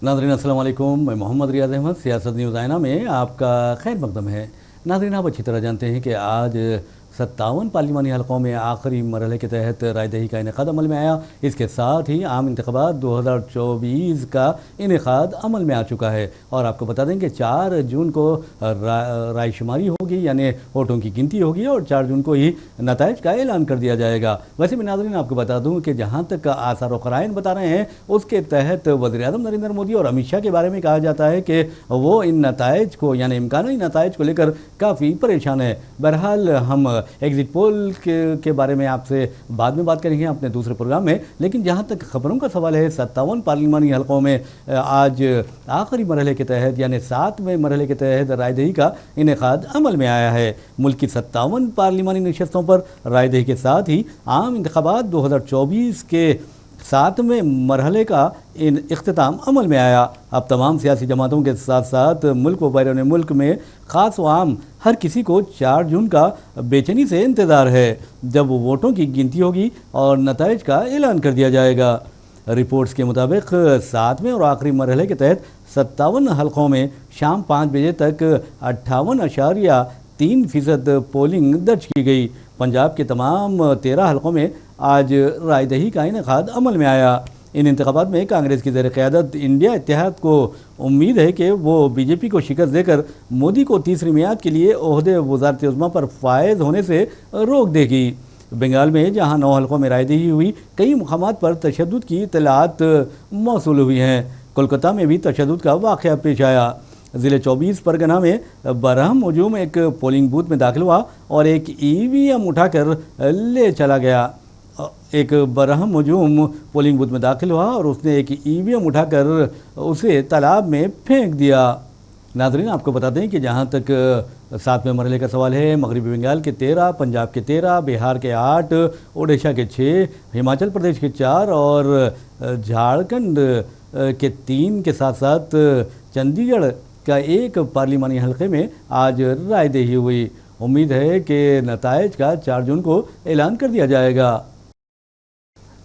नाज़रीन अस्सलाम वालेकुम। मैं मोहम्मद रियाज़ अहमद सियासत न्यूज़ आइना में आपका खैर मकदम है। नाज़रीन, आप अच्छी तरह जानते हैं कि आज 57 पार्लिमानी हलकों में आखिरी मरहले के तहत रायदही का इनेकाद अमल में आया। इसके साथ ही आम इंतखाबात 2024 का इनेकाद अमल में आ चुका है। और आपको बता दें कि 4 जून को राय शुमारी होगी, यानी वोटों की गिनती होगी, और 4 जून को ही नताइज का ऐलान कर दिया जाएगा। वैसे भी नाज़रीन, आपको बता दूं कि जहां तक आसार व क़राइन बता रहे हैं, उसके तहत वज़ीर-ए-आज़म नरेंद्र मोदी और अमित शाह के बारे में कहा जाता है कि वो इन नताइज को, यानी इम्कानी नताइज को लेकर काफ़ी परेशान है। बहरहाल हम एग्जिट पोल के बारे में आपसे बाद में बात करेंगे अपने दूसरे प्रोग्राम में, लेकिन जहां तक खबरों का सवाल है, 57 पार्लिमानी हलकों में आज आखिरी मरहले के तहत, यानी 7वें मरहले के तहत रायदही का इनेकाद अमल में आया है। मुल्क की 57 पार्लिमानी नशस्तों पर रायदही के साथ ही आम इंतखाबात 2024 के 7वें मरहले का इख्तिताम अमल में आया। अब तमाम सियासी जमातों के साथ साथ मुल्क व बैरून मुल्क में ख़ास व आम हर किसी को 4 जून का बेचैनी से इंतज़ार है, जब वोटों की गिनती होगी और नताइज का ऐलान कर दिया जाएगा। रिपोर्ट्स के मुताबिक 7वें और आखिरी मरहले के तहत 57 हलकों में शाम 5 बजे तक 58.3% पोलिंग दर्ज की गई। पंजाब के तमाम 13 हलकों में आज रायदही का इनेकाद अमल में आया। इन इंतखाबात में कांग्रेस की ज़ेर क़यादत इंडिया इत्तेहाद को उम्मीद है कि वो बीजेपी को शिकस्त देकर मोदी को तीसरी मियाद के लिए ओहदे वज़ारत उज़्मा पर फायज होने से रोक देगी। बंगाल में जहां 9 हलकों में रायदही हुई, कई मुकामात पर तशद्दुद की इत्तलात मौसूल हुई हैं। कोलकाता में भी तशद्दुद का वाक़या पेश आया। ज़िले 24 परगना में बरहम हजूम एक पोलिंग बूथ में दाखिल हुआ और एक EVM उठाकर ले चला गया। एक बरहम हजूम पोलिंग बूथ में दाखिल हुआ और उसने एक EVM उठाकर उसे तालाब में फेंक दिया। नाज़रीन, आपको बता दें कि जहां तक 7वें मरहले का सवाल है, मगरबी बंगाल के 13, पंजाब के 13, बिहार के 8, ओडिशा के 6, हिमाचल प्रदेश के 4 और झारखंड के 3 के साथ साथ चंडीगढ़ का 1 पार्लिमानी हलके में आज रायदही हुई। उम्मीद है कि नताइज का 4 जून को ऐलान कर दिया जाएगा।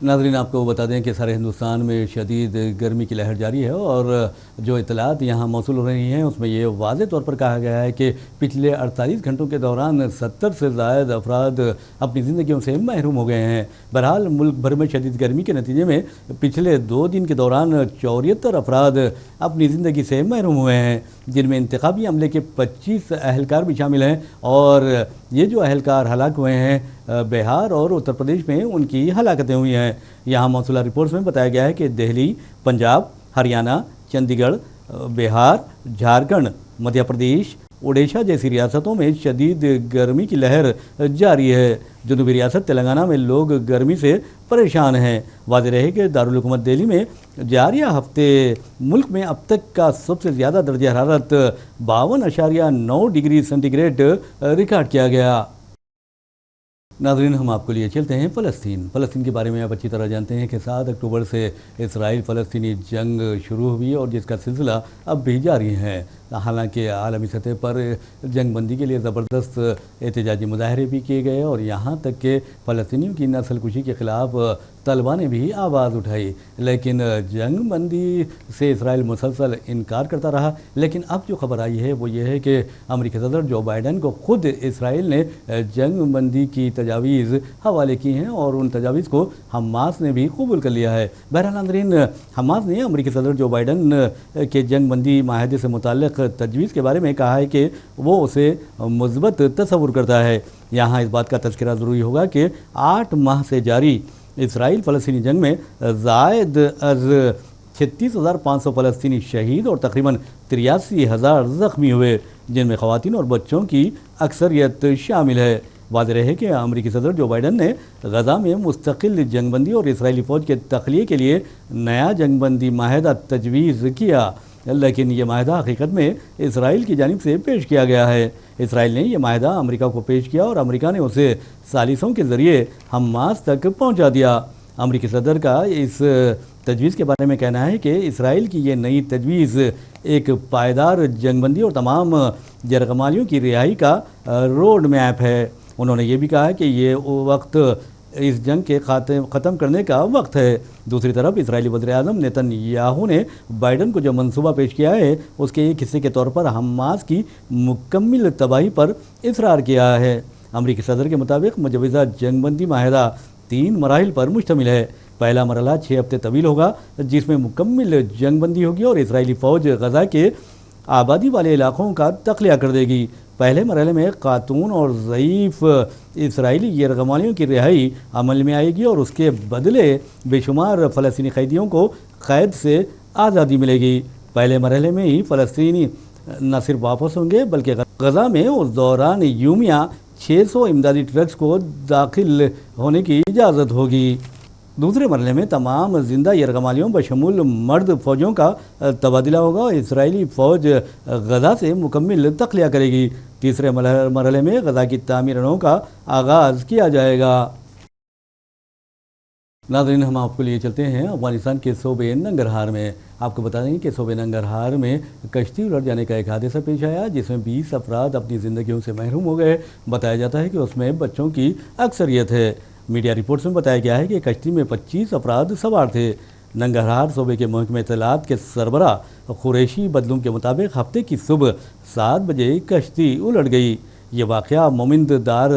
नाज़रीन, आपको बता दें कि सारे हिंदुस्तान में शदीद गर्मी की लहर जारी है और जो इतलात यहाँ मौसूल हो रही हैं उसमें ये वाज़े तौर पर कहा गया है कि पिछले 48 घंटों के दौरान 70 से ज़ायद अफराद अपनी ज़िंदगियों से महरूम हो गए हैं। बहरहाल मुल्क भर में शदीद गर्मी के नतीजे में पिछले 2 दिन के दौरान 74 अफराद अपनी ज़िंदगी से महरूम हुए हैं, जिनमें इंतखाबी अमले के 25 अहलकार भी शामिल हैं। और ये जो अहलकार हलाक हुए हैं, बिहार और उत्तर प्रदेश में उनकी हलाकतें हुई हैं। यहाँ मौसूला रिपोर्ट्स में बताया गया है कि दिल्ली, पंजाब, हरियाणा, चंडीगढ़, बिहार, झारखंड, मध्य प्रदेश, ओडिशा जैसी रियासतों में शदीद गर्मी की लहर जारी है। जनूबी रियासत तेलंगाना में लोग गर्मी से परेशान हैं। वाज़ेह रहे कि दारुल हुकूमत दिल्ली में जारिया हफ्ते मुल्क में अब तक का सबसे ज़्यादा दर्जा हरारत 52.9 डिग्री सेंटीग्रेड रिकॉर्ड किया गया। नाज़रीन, हम आपको लिए चलते हैं फ़लस्तीन के बारे में आप अच्छी तरह जानते हैं कि 7 अक्टूबर से इसराइल फ़लस्तीनी जंग शुरू हुई और जिसका सिलसिला अब भी जारी है। हालांकि आलमी सतह पर जंग बंदी के लिए ज़बरदस्त एहतजाजी मुजाहरे भी किए गए और यहाँ तक कि फ़लस्तीनियों की नस्ल कुशी के ख़िलाफ़ तलबा ने भी आवाज़ उठाई, लेकिन जंग बंदी से इसराइल मुसलसल इनकार करता रहा। लेकिन अब जो खबर आई है वो ये है कि अमेरिकी सदर जो बाइडन को खुद इसराइल ने जंग बंदी की तजावीज़ हवाले की हैं और उन तजावीज़ को हमास ने भी कबूल कर लिया है। बहरहाल नाज़रीन, हमास ने अमेरिकी सदर जो बाइडन के जंग बंदी माहदे से मुताल्लिक़ तजवीज़ के बारे में कहा है कि वो उसे मुस्बत तस्वुर करता है। यहाँ इस बात का तज़किरा ज़रूरी होगा कि 8 माह से जारी इसराइल फ़लस्तीनी जंग में ज़ायद अज़ 36,500 फ़लस्तीनी शहीद और तकरीबन 83,000 ज़ख्मी हुए, जिनमें ख़वातीन और बच्चों की अक्सरियत शामिल है। वाज़ेह रहे कि अमेरिकी सदर जो बाइडन ने गज़ा में मुस्तकिल जंगबंदी और इसराइली फ़ौज के तख्लिये के लिए नया जंगबंदी माहदा तजवीज़ किया, लेकिन ये माहदा हकीकत में इसराइल की जानिब से पेश किया गया है। इसराइल ने यह माहदा अमेरिका को पेश किया और अमेरिका ने उसे सालिसों के ज़रिए हमास तक पहुंचा दिया। अमेरिकी सदर का इस तजवीज़ के बारे में कहना है कि इसराइल की ये नई तजवीज़ एक पायदार जंगबंदी और तमाम यरगमालियों की रिहाई का रोड मैप है। उन्होंने ये भी कहा कि ये वक्त اس جنگ کے ختم کرنے کا وقت ہے۔ دوسری طرف اسرائیلی وزیر اعظم نیتن یاہو نے بائیڈن کو جو منصوبہ پیش کیا ہے اس کے ایک حصے کے طور پر حماس کی مکمل تباہی پر اصرار کیا ہے۔ امریکی صدر کے مطابق مجوزہ جنگ بندی معاہدہ 3 مراحل پر مشتمل ہے۔ پہلا مرحلہ 6 ہفتے طویل ہوگا جس میں مکمل جنگ بندی ہوگی اور اسرائیلی فوج غزہ کے آبادی والے علاقوں کا تخلیہ کر دے گی۔ پہلے مرحلے میں خاتون اور ضعیف اسرائیلی یرغمالیوں کی رہائی عمل میں آئے گی اور اس کے بدلے بے شمار فلسطینی قیدیوں کو قید سے آزادی ملے گی۔ پہلے مرحلے میں ہی فلسطینی نہ صرف واپس ہوں گے بلکہ غزہ میں اس دوران یومیہ 600 امدادی ٹرکس کو داخل ہونے کی اجازت ہوگی۔ دوسرے مرحلے میں تمام زندہ یرغمالیوں بشمول مرد فوجوں کا تبادلہ ہوگا اور اسرائیلی فوج غزہ سے مکمل تخلیہ کرے گی۔ تیسرے مرحلے میں غزہ کی تعمیروں کا آغاز کیا جائے گا۔ ناظرین، ہم آپ کو لیے چلتے ہیں افغانستان کے صوبے ننگرہار میں۔ آپ کو بتا دیں کہ صوبے ننگرہار میں کشتی الٹ جانے کا ایک حادثہ پیش آیا جس میں 20 افراد اپنی زندگیوں سے محروم ہو گئے۔ بتایا جاتا ہے کہ اس میں بچوں کی اکثریت ہے۔ میڈیا رپورٹس میں بتایا گیا ہے کہ کشتی میں 25 افراد سوار تھے۔ ننگرہار صوبے کے محکمہ اطلاعات کے سربراہ قریشی بدلوم کے مطابق ہفتے کی صبح 7 بجے کشتی الٹ گئی۔ یہ واقعہ مومند دار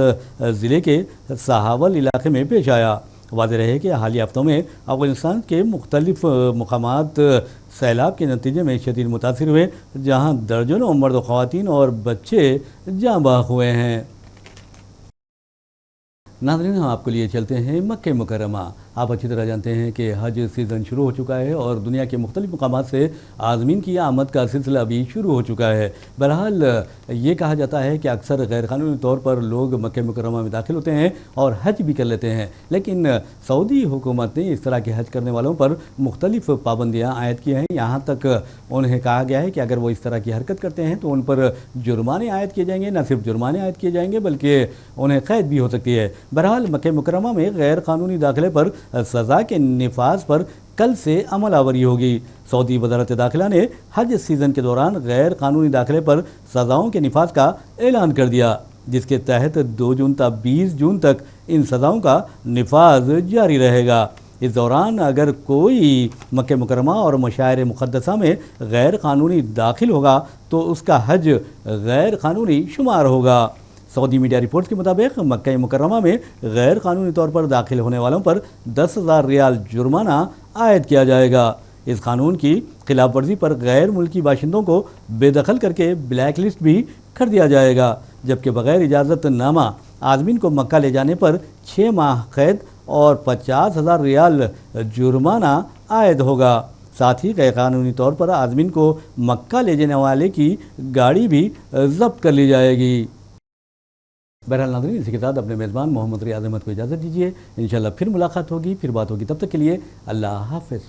ضلع کے سہاول علاقے میں پیش آیا۔ واضح رہے کہ حالیہ ہفتوں میں افغانستان کے مختلف مقامات سیلاب کے نتیجے میں شدید متاثر ہوئے جہاں درجنوں مرد و خواتین اور بچے جاں بحق ہوئے ہیں۔ ناظرین، ہم آپ کو لیے چلتے ہیں مکہ مکرمہ۔ آپ اچھی طرح جانتے ہیں کہ حج سیزن شروع ہو چکا ہے اور دنیا کے مختلف مقامات سے عازمین کی آمد کا سلسلہ بھی شروع ہو چکا ہے۔ بہرحال یہ کہا جاتا ہے کہ اکثر غیر قانونی طور پر لوگ مکہ مکرمہ میں داخل ہوتے ہیں اور حج بھی کر لیتے ہیں، لیکن سعودی حکومت نے اس طرح کے حج کرنے والوں پر مختلف پابندیاں عائد کی ہیں۔ یہاں تک انہیں کہا گیا ہے کہ اگر وہ اس طرح کی حرکت کرتے ہیں تو ان پر جرمانے عائد کیے جائیں گے، نہ صرف جرمانے عائد کیے جائیں گے بلکہ انہیں قید بھی ہو سکتی ہے۔ بہرحال مکہ مکرمہ میں غیر قانونی داخلے پر سزا کے نفاذ پر کل سے عمل آوری ہوگی۔ سعودی وزارت داخلہ نے حج سیزن کے دوران غیر قانونی داخلے پر سزاؤں کے نفاذ کا اعلان کر دیا، جس کے تحت 2 جون تا 20 جون تک ان سزاؤں کا نفاذ جاری رہے گا۔ اس دوران اگر کوئی مکہ مکرمہ اور مشاعر مقدسہ میں غیر قانونی داخل ہوگا تو اس کا حج غیر قانونی شمار ہوگا۔ سعودی میڈیا رپورٹس کے مطابق مکہ مکرمہ میں غیر قانونی طور پر داخل ہونے والوں پر 10,000 ریال جرمانہ عائد کیا جائے گا۔ اس قانون کی خلاف ورزی پر غیر ملکی باشندوں کو بے دخل کر کے بلیک لسٹ بھی کر دیا جائے گا، جبکہ بغیر اجازت نامہ عازمین کو مکہ لے جانے پر 6 ماہ قید اور 50,000 ریال جرمانہ عائد ہوگا۔ ساتھ ہی غیر قانونی طور پر عازمین کو مکہ لے جانے والے کی گاڑی بھی ضبط کر لی جائے گی۔ بہرحال ناظرین، اسی کے ساتھ اپنے میزبان محمد ریاض احمد کو اجازت دیجیے۔ انشاءاللہ پھر ملاقات ہوگی، پھر بات ہوگی، تب تک کے لیے اللہ حافظ۔